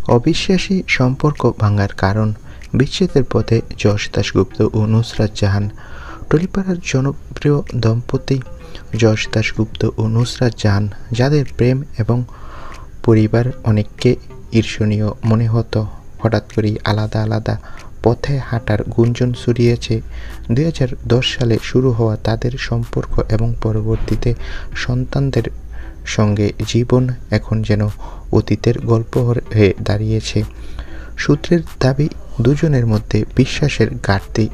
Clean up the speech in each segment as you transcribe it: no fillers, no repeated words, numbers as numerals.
অবিশ্বাসী সম্পর্ক ভাঙার কারণ, বিচ্ছেদের পথে যশ দাশগুপ্ত ও নুসরাত জাহান। টলিপাড়ার জনপ্রিয় দম্পতি যশ দাশগুপ্ত ও নুসরাত জাহান, যাদের প্রেম এবং পরিবার অনেককে ঈর্ষণীয় মনে হতো, হঠাৎ করেই আলাদা আলাদা পথে হাঁটার গুঞ্জন ছড়িয়েছে। 2010 সালে শুরু হওয়া তাদের সম্পর্ক এবং পরবর্তীতে সন্তানদের সঙ্গে জীবন এখন যেন অতীতের গল্প হয়ে দাঁড়িয়েছে। সূত্রের দাবি, দুজনের মধ্যে বিশ্বাসের ঘাটতি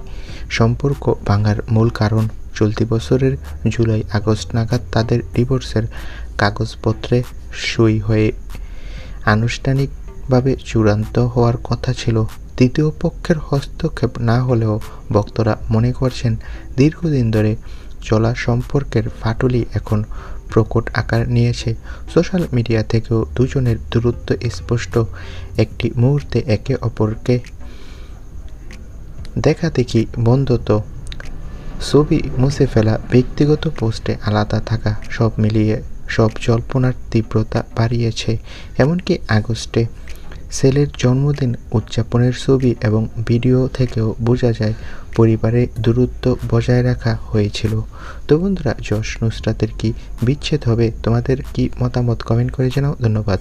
সম্পর্ক ভাঙার মূল কারণ। চলতি বছরের জুলাই-আগস্ট নাগাদ তাদের ডিভোর্সের কাগজপত্রে সই হয়ে আনুষ্ঠানিকভাবে চূড়ান্ত হওয়ার কথা ছিল। তৃতীয় পক্ষের হস্তক্ষেপ না হলেও ভক্তরা মনে করছেন, দীর্ঘদিন ধরে চলা সম্পর্কের ফাটলই এখন প্রকট আকার নিয়েছে। সোশ্যাল মিডিয়া থেকেও দুজনের দূরত্ব স্পষ্ট। একটি মুহূর্তে একে অপরকে দেখাদেখি, বন্ধুত্ব, ছবি মুছে ফেলা, ব্যক্তিগত পোস্টে আলাদা থাকা, সব মিলিয়ে সব জল্পনার তীব্রতা বাড়িয়েছে। এমনকি আগস্টে ছেলের জন্মদিন উদযাপনের ছবি এবং ভিডিও থেকেও বোঝা যায় পরিবারে দূরত্ব বজায় রাখা হয়েছিল। তো বন্ধুরা, যশ নুসরাতের কি বিচ্ছেদ হবে? তোমাদের কি মতামত কমেন্ট করে জানাও। ধন্যবাদ।